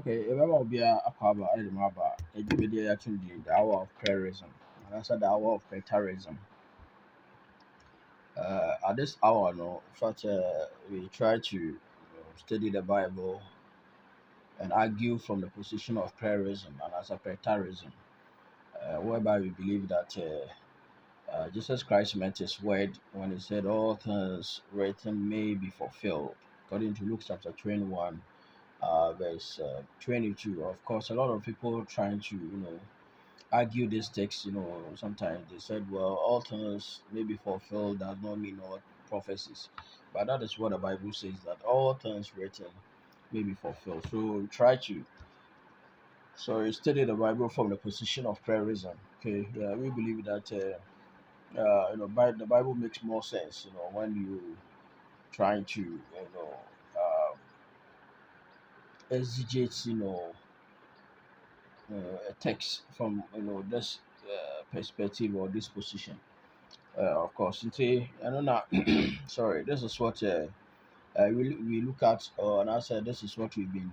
Okay, if I'm be a aquaba, I remember a DVD actually the hour of terrorism. And I said the hour of terrorism. At this hour, no, such we try to study the Bible and argue from the position of terrorism and as a terrorism, whereby we believe that Jesus Christ meant his word when he said all things written may be fulfilled, according to Luke chapter 21, verse 22. Of course, a lot of people trying to, argue this text, sometimes they said, well, all things may be fulfilled does not mean all prophecies. But that is what the Bible says, that all things written may be fulfilled. So try to study the Bible from the position of prayerism. Okay, yeah, we believe that the Bible makes more sense, when you trying to exegete, a text from this perspective or this position. Of course, I don't know. Sorry, this is what we look at, and I said this is what we've been,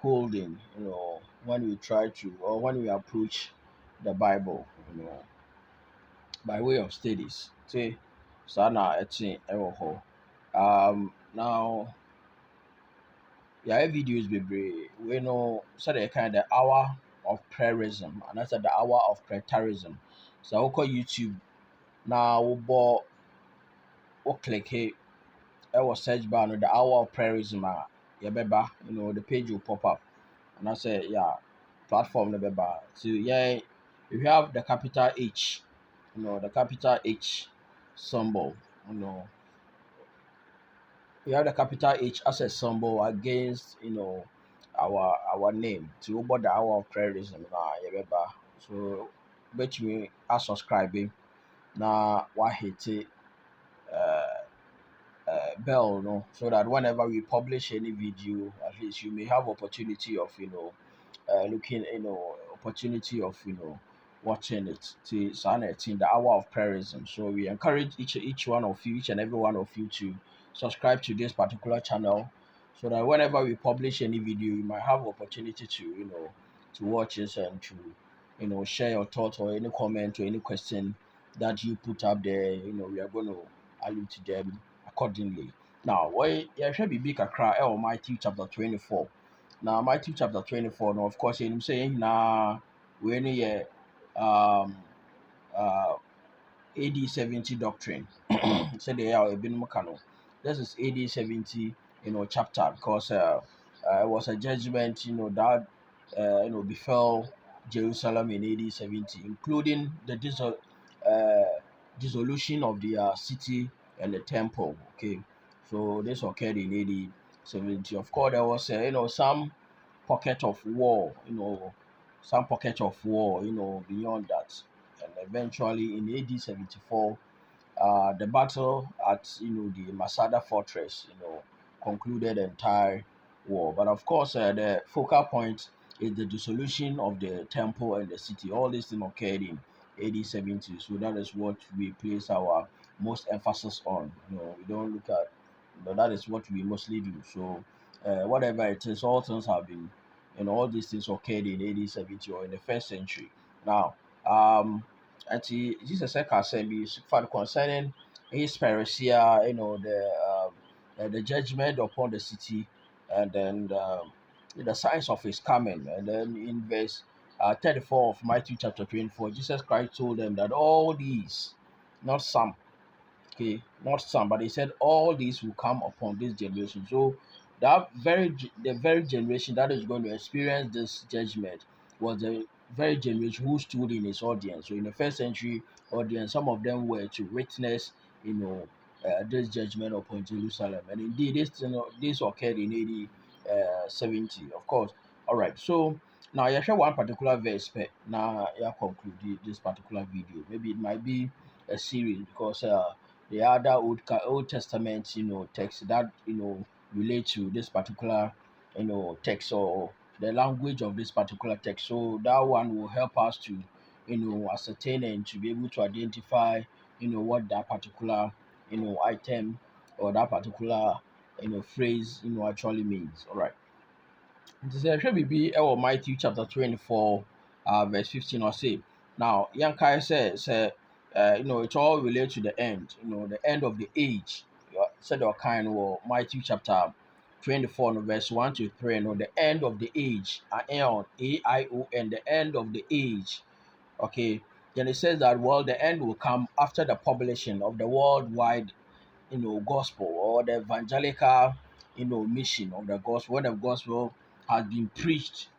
holding, when we try to or when we approach the Bible, by way of studies. See, so now it's in now, yeah, videos be we know so they kind of hour of prayerism, and that's the hour of prayerism. So I'll call YouTube now. We'll click here. I will search bar no the hour of prayerism. Yeah, the page will pop up, and I say yeah, platform the beba. So yeah, if you have the capital H, the capital H symbol, you know, we have the capital H as a symbol against our name to about the hour of prayerism na yebeba. So bet me as subscribing na wa hit it bell no so that whenever we publish any video at least you may have opportunity of looking opportunity of watching it to sign it in the hour of prayerism. So we encourage each one of you, each and every one of you to subscribe to this particular channel so that whenever we publish any video you might have opportunity to to watch it and to share your thoughts or any comment or any question that you put up there. We are going to allude to them accordingly. Now, why yeah, should be big cry Matthew chapter 24. Now, Matthew chapter 24, now, of course, I'm saying, now, when you uh, AD 70 doctrine, so they are a bit more. This is AD 70, chapter because it was a judgment, that befell Jerusalem in AD 70, including the dissolution of the city and the temple. Okay, so this occurred in AD 70. Of course, there was some pocket of war, some pocket of war, beyond that. And eventually in AD 74, the battle at the Masada fortress, concluded the entire war. But of course, the focal point is the dissolution of the temple and the city. All this thing occurred in AD 70, so that is what we place our most emphasis on. We don't look at, that is what we mostly do. So, whatever it is, all things have been, all these things occurred in AD 70 or in the first century. Now, and Jesus said, "Can be for concerning his parousia, the judgment upon the city, and then the signs of his coming." And then in verse 34 of Matthew chapter 24, Jesus Christ told them that all these, not some, okay, not some, but he said all these will come upon this generation. So the very generation that is going to experience this judgment was the very generation who stood in his audience. So in the first century audience, some of them were to witness, this judgment upon Jerusalem. And indeed, this occurred in AD 70, of course. All right, so now you share one particular verse. Now you conclude this particular video. Maybe it might be a series because the other Old Testament, text that relate to this particular, text or the language of this particular text. So that one will help us to, ascertain and to be able to identify, what that particular, item or that particular, phrase, actually means. All right. Nti sɛ yɛhwɛ biribi wɔ Matthew chapter 24, verse 15 or say, now yɛnkae sɛ it all relates to the end, the end of the age. Said the kind of Matthew chapter 24, no, verse 1 to 3, the end of the age, aeon, AION, the end of the age. Okay, then it says that, well, the end will come after the publishing of the worldwide, gospel, or the evangelical, mission of the gospel, when the gospel has been preached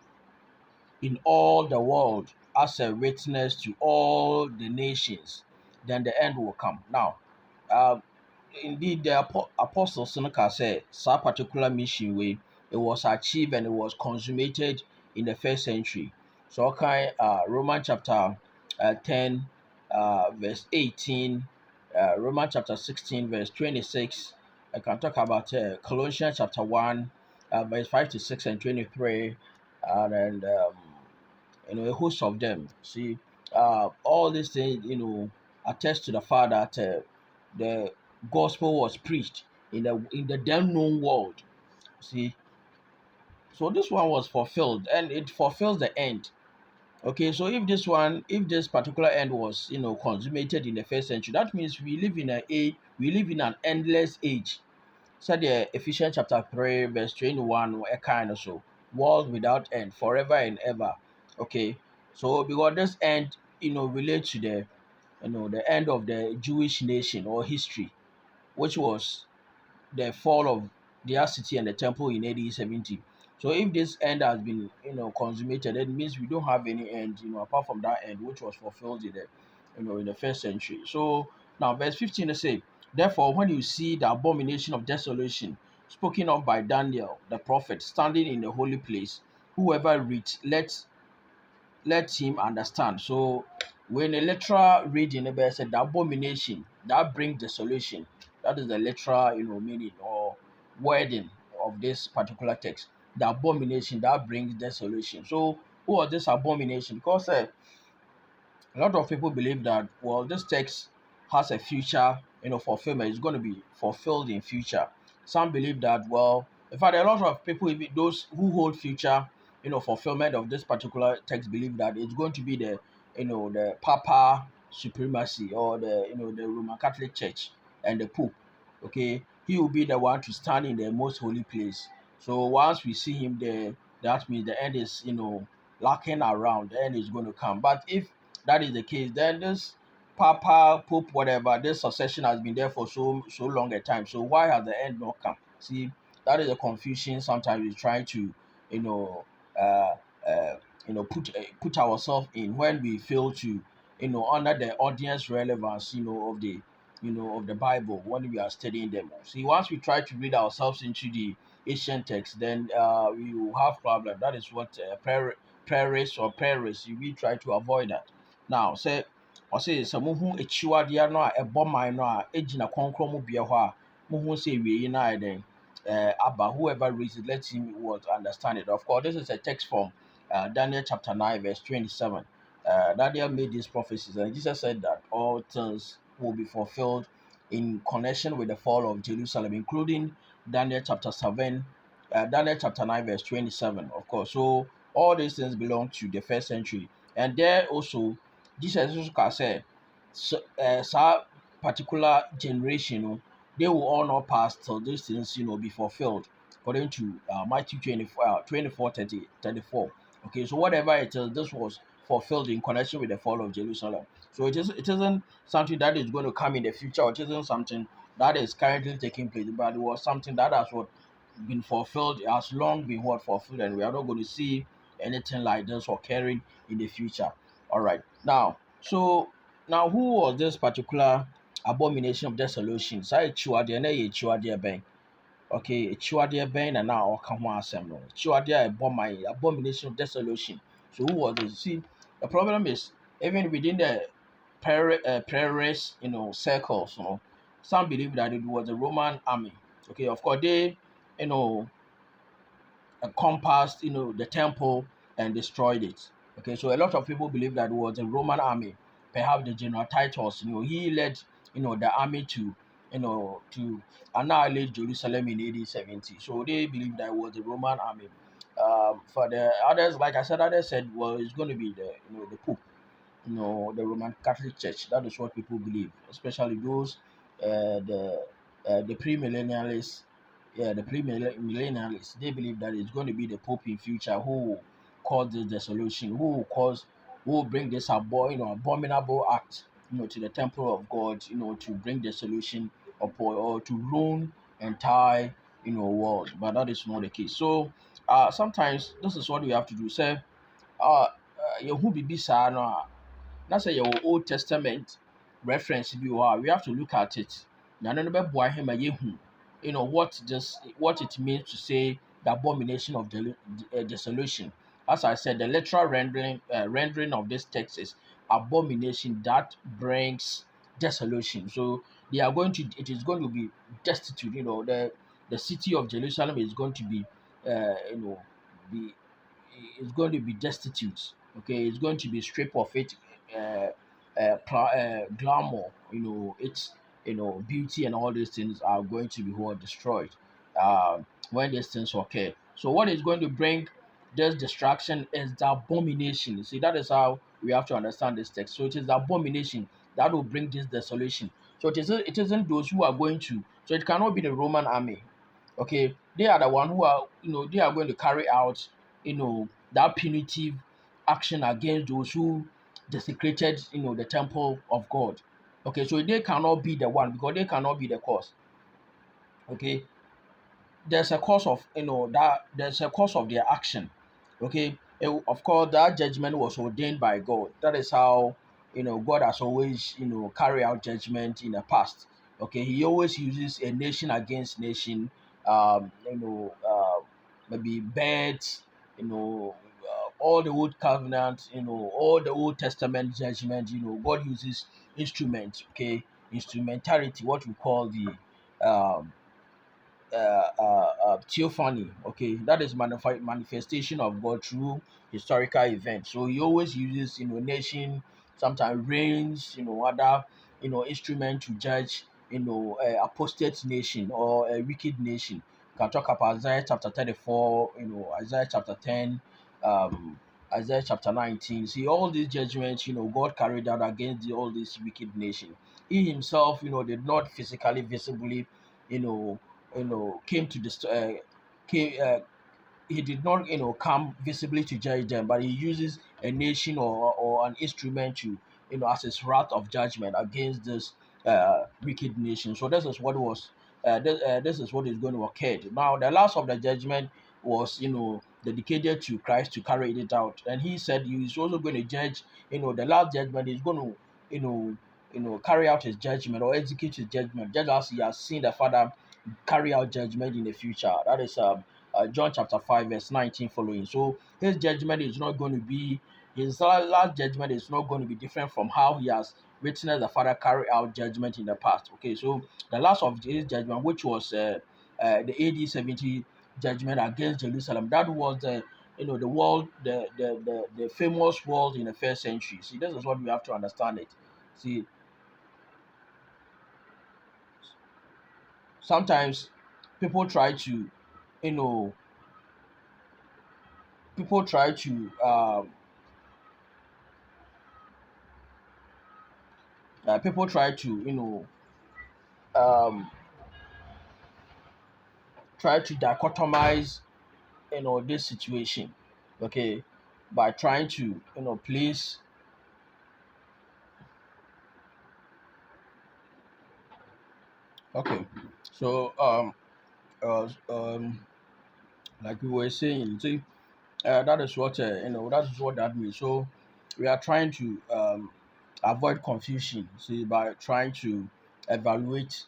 in all the world as a witness to all the nations, then the end will come. Now, um, indeed, the apostles no ka say some particular mission way it was achieved and it was consummated in the first century. So, okay, Roman chapter 10, verse 18, Roman chapter 16, verse 26. I can talk about Colossians chapter 1, verse 5 to 6 and 23, and a host of them. See, all these things, attest to the fact that the gospel was preached in the then known world. See, so this one was fulfilled, and it fulfills the end. Okay, so if this particular end was consummated in the first century, that means we live in an endless age. Sɛdeɛ Ephesians chapter 3 verse 21 no kind of so, world without end, forever and ever. Okay, so because this end relates to the end of the Jewish nation or history, which was the fall of their city and the temple in AD 70. So if this end has been consummated, it means we don't have any end apart from that end which was fulfilled in the first century. So now verse 15 they say, therefore when you see the abomination of desolation spoken of by Daniel the prophet standing in the holy place, whoever reads, let him understand. So when a literal reading about said the abomination that brings desolation, that is the literal meaning or wording of this particular text. The abomination that brings desolation. So who was this abomination? Because a lot of people believe that, well, this text has a future fulfillment. It's going to be fulfilled in future. Some believe that, well, in fact, a lot of people, even those who hold future fulfillment of this particular text, believe that it's going to be the Papa supremacy, or the Roman Catholic Church and the Pope. Okay, he will be the one to stand in the most holy place. So once we see him there, that means the end is lacking around. The end is going to come. But if that is the case, then this Papa, Pope, whatever, this succession has been there for so long a time. So why has the end not come? See, that is a confusion. Sometimes we try to, you know, uh, uh, put ourselves in when we fail to, honor the audience relevance, of the Bible when we are studying them. See, once we try to read ourselves into the ancient text, then we will have problem. That is what prayer is. We try to avoid that. Now, sɛ ɔse sɛ mohu akyiwadeɛ no a ɛbɔ man no a ɛgyina kronkron mu bea hɔ a mohu sɛ awiei no ayɛ dɛn aba. Whoever reads it, let him what understand it. Of course, this is a text from Daniel chapter 9, verse 27. Daniel made these prophecies, and Jesus said that all things will be fulfilled in connection with the fall of Jerusalem, including Daniel chapter 7, Daniel chapter 9, verse 27. Of course, so all these things belong to the first century. And there also, Jesus also can say, so, particular generation, they will all not pass till these things, be fulfilled, according to Matthew 24, 34. Okay, so whatever it is, this was fulfilled in connection with the fall of Jerusalem. So it isn't something that is going to come in the future, or it isn't something that is currently taking place, but it was something that has been fulfilled, has long been fulfilled, and we are not going to see anything like this occurring in the future. All right. Now who was this particular abomination of desolation? Say chiwadeɛ na yɛ chiwadeɛ bɛn. Okay, chiwadeɛ bɛn na ɔka ho asɛm no. Chiwadeɛ a ɛbɔ man, abomination of desolation. So who was this? See, the problem is even within the prayer circles, some believe that it was the Roman army. Okay, of course they, you know, encompassed, the temple and destroyed it. Okay, so a lot of people believe that it was a Roman army. Perhaps the General Titus, he led, the army to annihilate Jerusalem in AD 70. So they believe that it was the Roman army. For the others, like I said, others said, well, it's going to be the Pope, the Roman Catholic Church. That is what people believe, especially those the premillennialists. Yeah, the premillennialists. They believe that it's going to be the Pope in future who will cause this dissolution, who will bring this abominable act, to the temple of God, to bring dissolution upon or to ruin entire, world. But that is not the case. So, sometimes this is what we have to do. Say, who be saa no na say your Old Testament reference bi wɔ we have to look at it. Na no bɛboa him ma yɛhu, what it means to say the abomination of desolation. As I said, the literal rendering of this text is abomination that brings desolation. So it is going to be destitute. The city of Jerusalem is going to be, be is going to be destitute. Okay, it's going to be stripped of it, glamour. Its beauty and all these things are going to be what destroyed when these things occur. So what is going to bring this destruction is the abomination. You see, that is how we have to understand this text. So it is the abomination that will bring this desolation. So it isn't those who are going to. So it cannot be the Roman army. Okay, they are the one who are they are going to carry out that punitive action against those who desecrated the temple of God. Okay, so they cannot be the one because they cannot be the cause. Okay, there's a cause of that there's a cause of their action. Okay, of course that judgment was ordained by God. That is how God has always carry out judgment in the past. Okay, he always uses a nation against nation. um you know uh, Maybe birds, all the old covenant, all the Old Testament judgment. God uses instruments. Okay, instrumentality, what we call the um theophany. Okay, that is manifestation of God through historical events. So he always uses nation, sometimes rains, other instrument to judge apostate nation or a wicked nation. You can talk about Isaiah chapter 34, Isaiah chapter 10, um Isaiah chapter 19. See all these judgments, God carried out against all these wicked nation. He himself, did not physically visibly you know came to this came he did not come visibly to judge them, but he uses a nation or an instrument to as his wrath of judgment against this wicked nation. So this is what was this is what is going to occur. Now the last of the judgment was dedicated to Christ to carry it out, and he said he is also going to judge. The last judgment is going to carry out his judgment or execute his judgment, just as he has seen the Father carry out judgment in the future. That is John chapter 5, verse 19 following. So his judgment is not going to be, his last judgment is not going to be different from how he has witnessed the Father carry out judgment in the past. Okay, so the last of his judgment, which was the AD 70 judgment against Jerusalem, that was the world, the famous world in the first century. See, this is what we have to understand it. See, sometimes people try to, you know, people try to people try to um, try to dichotomize this situation, okay, by trying to place okay. So like we were saying, see, that is what that is what that means. So we are trying to avoid confusion, see, by trying to evaluate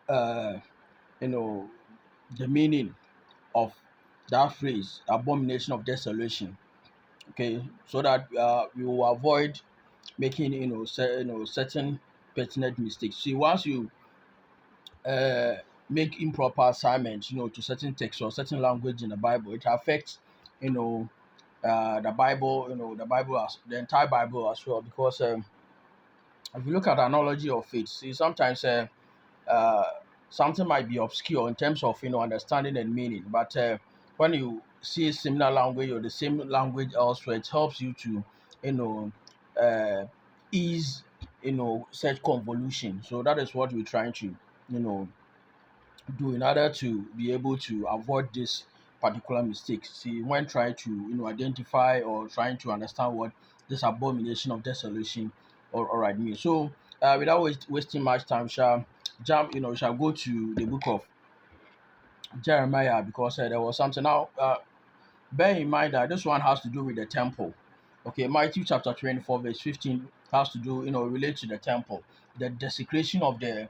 uh, you know the meaning of that phrase, abomination of desolation. Okay, so that we will avoid making certain pertinent mistakes. See, once you uh, make improper assignments, to certain text or certain language in the Bible, it affects you know the Bible, the Bible as the entire Bible as well. Because if you look at the analogy of faith, see, sometimes uh, something might be obscure in terms of understanding and meaning, but when you see similar language or the same language elsewhere, it helps you to, you know, uh, ease, such convolution. So that is what we're trying to, you know, do in order to be able to avoid this particular mistake. See, when trying to, identify or trying to understand what this abomination of desolation or all right means. So, without wasting much time, shall go to the book of Jeremiah, because there was something now. Bear in mind that this one has to do with the temple. Okay, Matthew chapter 24, verse 15 has to do, relate to the temple, the desecration of the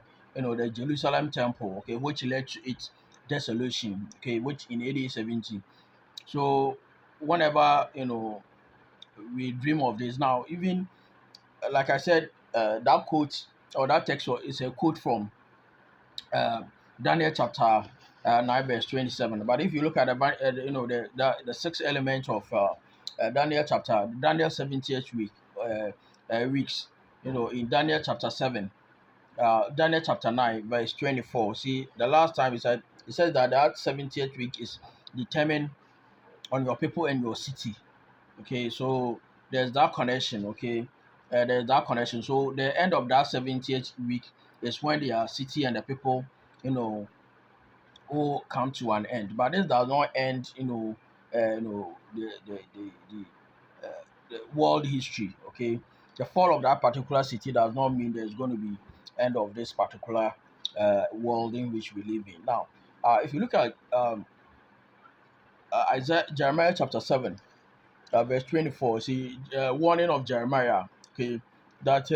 Jerusalem temple, okay, which led to its desolation, okay, which in AD 70. So, whenever, we dream of this now, even like I said, that quote or that text is a quote from uh, Daniel chapter 9 verse 27. But if you look at the six elements of Daniel 70th weeks, in Daniel chapter 7, Daniel chapter 9 verse 24. See, the last time it says that 70th week is determined on your people and your city. Okay, so there's that connection. Okay, there's that connection. So the end of that 70th week is when the city and the people, you know, all come to an end. But this does not end, the world history. Okay, the fall of that particular city does not mean there's going to be end of this particular world in which we live in. Now, if you look at Isaiah, Jeremiah chapter 7, verse 24, see, warning of Jeremiah, okay, that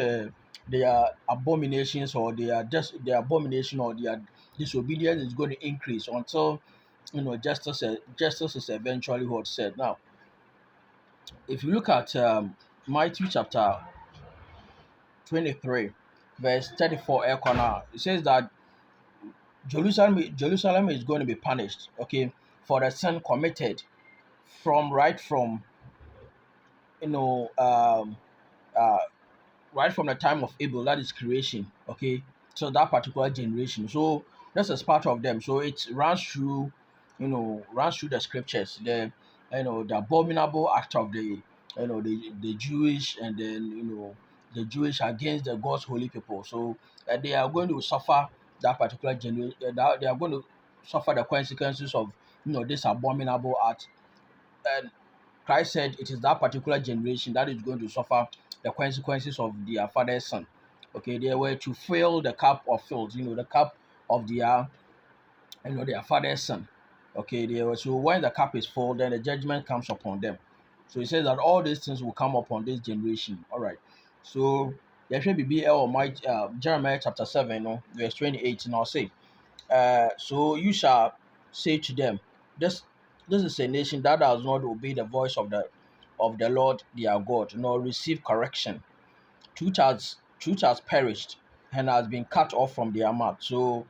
their abominations or their abomination or their disobedience is going to increase until, justice is eventually what said. Now, if you look at Matthew chapter 23, verse 34, it says that Jerusalem is going to be punished, okay, for the sin committed from you know uh, right from the time of Abel, that is creation, okay, so that particular generation. So this is part of them. So it runs through the scriptures, the abominable act of the Jewish, and then the Jewish against the God's holy people. So they are going to suffer that particular generation. They are going to suffer the consequences of this abominable act. And Christ said it is that particular generation that is going to suffer the consequences of their father's son. Okay, they were to fill the cup of filth, the cup of their father's son. Okay, they were, so when the cup is full, then the judgment comes upon them. So he says that all these things will come upon this generation. All right. So there should be Jeremiah chapter 7, verse 28, and I'll say, so you shall say to them, this this is a nation that does not obey the voice of the Lord their God, nor receive correction. Truth has perished and has been cut off from their mouth. So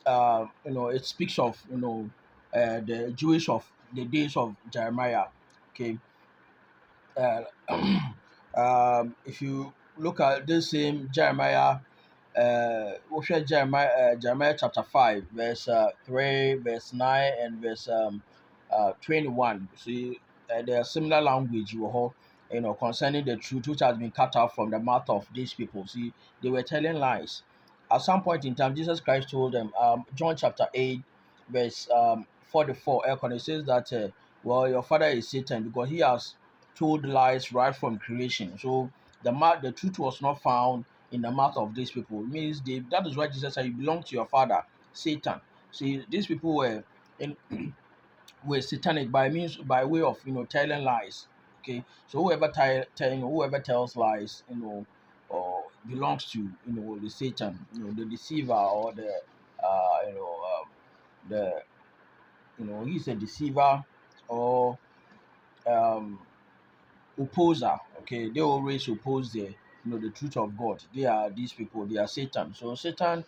it speaks of the Jewish of the days of Jeremiah. Okay, uh, if you look at this same Jeremiah, Jeremiah chapter 5, verse 3, verse 9, and verse 21. See, there are similar language concerning the truth which has been cut out from the mouth of these people. See, they were telling lies. At some point in time, Jesus Christ told them, John chapter 8, verse 44, it says that, well, your father is Satan because he has told lies right from creation. So the truth was not found in the mouth of these people. It means that is why Jesus said you belong to your father, Satan. See, these people in, were satanic by way of telling lies. Okay, so whoever tells lies, or belongs to the Satan, the deceiver, or the he's a deceiver, or um opposer. Okay, they always oppose the truth of God. They are these people. They are Satan. So Satan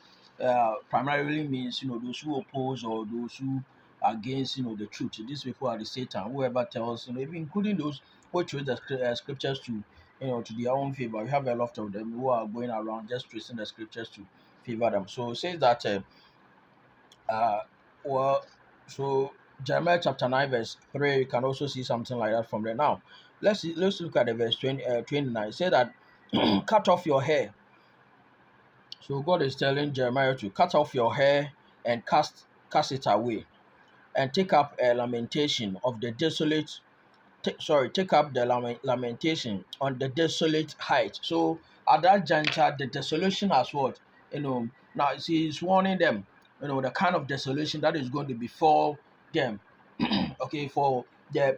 primarily means those who oppose or those who are against the truth. These people are the Satan. Whoever tells even including those who twist the scriptures to their own favor. We have a lot of them who are going around just twisting the scriptures to favor them. So it says that uh well so. Jeremiah chapter 9 verse 3, you can also see something like that from there. Now, let's look at the verse 29. Say that cut off your hair. So God is telling Jeremiah to cut off your hair and cast it away, and take up a lamentation of the desolate. Take up the lamentation on the desolate height. So at that juncture, the desolation has what? Now he's warning them, the kind of desolation that is going to befall them. Okay, for the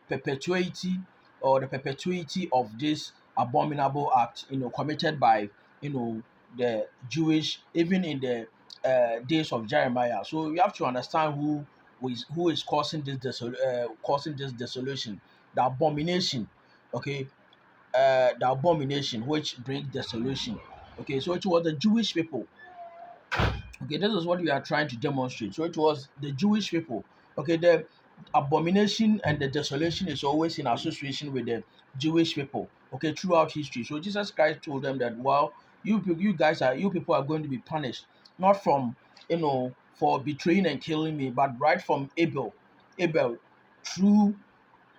perpetuity, or the perpetuity of this abominable act, committed by, the Jewish, even in the days of Jeremiah. So you have to understand who is causing this causing this desolation, the abomination. Okay, the abomination which brings desolation. Okay, so it was the Jewish people. Okay, this is what we are trying to demonstrate. So it was the Jewish people. Okay, the abomination and the desolation is always in association with the Jewish people. Okay, throughout history. So Jesus Christ told them that, well, you people are going to be punished, not from, for betraying and killing me, but right from Abel, through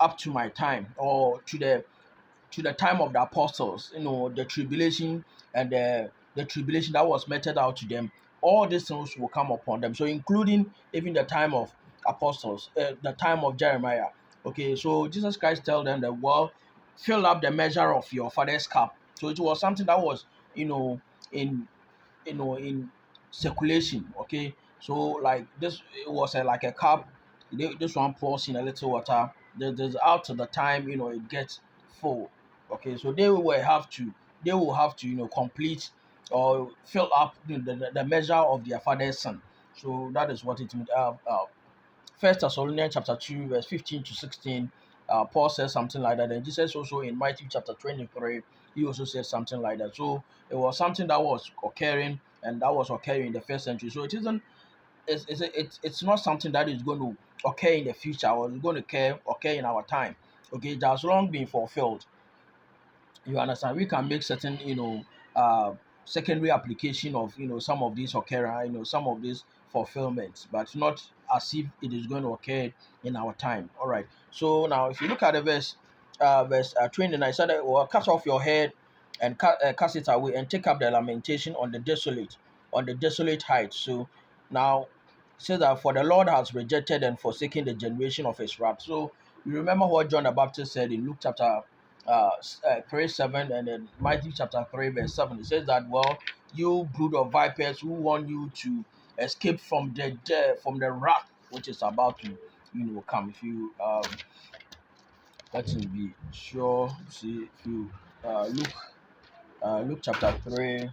up to my time, or to the time of the apostles, the tribulation, and the tribulation that was meted out to them, all these things will come upon them. So, including even the time of apostles, the time of Jeremiah. Okay, so Jesus Christ tell them that, well, fill up the measure of your father's cup. So it was something that was, in in circulation. Okay, so like this, it was like a cup. This one pours in a little water. There's out to the time, it gets full. Okay, so they will have to, complete or fill up the measure of their father's son. So that is what it means. First Thessalonians chapter 2 verse 15 to 16, Paul says something like that. And Jesus also in Matthew chapter 23, he also said something like that. So it was something that was occurring, and that was occurring in the first century. So it isn't it's not something that is going to occur in the future, or is going to occur in our time. Okay, it has long been fulfilled. You understand? We can make certain, secondary application of, some of these occurrence, some of these fulfillments, but not as if it is going to occur in our time. All right. So now, if you look at the verse 29, said, "Well, cut off your head and cast it away, and take up the lamentation on the desolate heights." So now, it says that, "For the Lord has rejected and forsaken the generation of his wrath." So you remember what John the Baptist said in Luke chapter 3:7, and then Matthew chapter 3 verse 7. It says that, well, you brood of vipers, who want you to escape from the wrath which is about to, come. If you let me be sure, see, if you look, Luke chapter 3,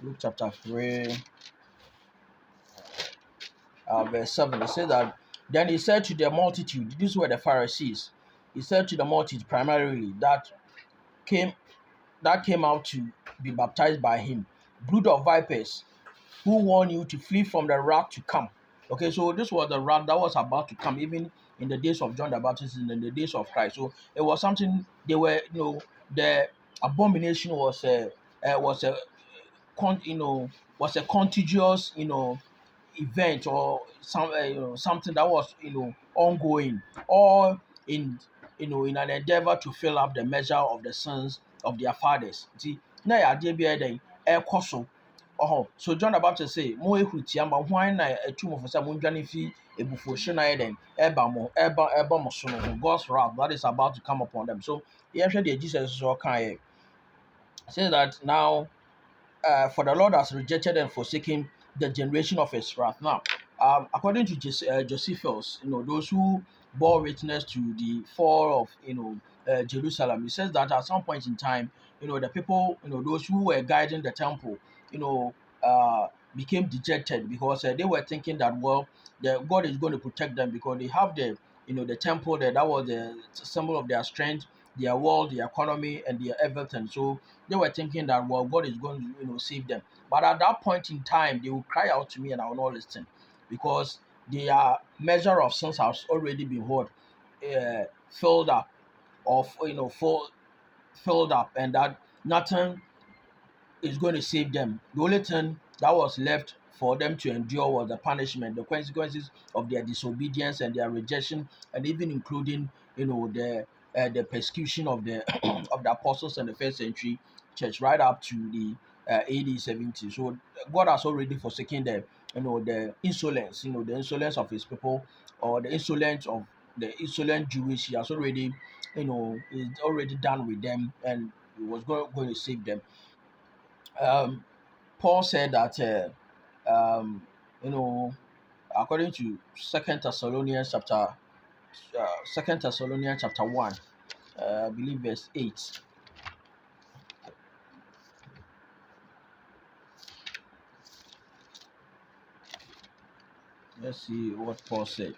Luke chapter 3 verse 7, it says that, "Then he said to the multitude," these were the Pharisees, he said to the multitude primarily came that came out to be baptized by him, "Brood of vipers, who warn you to flee from the wrath to come." Okay, so this was the wrath that was about to come, even in the days of John the Baptist and in the days of Christ. So it was something they were, the abomination was a you know was a contiguous, event, or something that was, ongoing, or in in an endeavor to fill up the measure of the sins of their fathers. See, na yɛ adeɛ bi a ɛyɛ dɛn ɛrekɔ so. So John the Baptist say, "Mo ehuru tia ma hwan na etu mo fo sɛ mo ndwane fi ebufuohye na yɛ dɛn ɛba mo so no, God's wrath that is about to come upon them." So yɛhwɛ deɛ Jesus nso ɔkaeɛ. Say that now, "For the Lord has rejected and forsaken the generation of his wrath." Now, according to Josephus, those who bore witness to the fall of, Jerusalem, it says that at some point in time, the people, those who were guiding the temple, you know, became dejected, because they were thinking that, well, God is going to protect them, because they have the temple there. That was the symbol of their strength, their world, their economy, and their everything. So they were thinking that, well, God is going to, save them. But at that point in time, they will cry out to me, and I will not listen, because their measure of sins has already been what, filled up, of filled up, and that nothing is going to save them. The only thing that was left for them to endure was the punishment, the consequences of their disobedience and their rejection, and even including, the persecution of the of the apostles in the first century church right up to the AD 70. So God has already forsaken the insolence, the insolence of His people, or the insolent Jewish. He has already, is already done with them, and He was going to save them. Um, Paul said that, you know, according to Second Thessalonians chapter 1, I believe verse 8. Let's see what Paul said.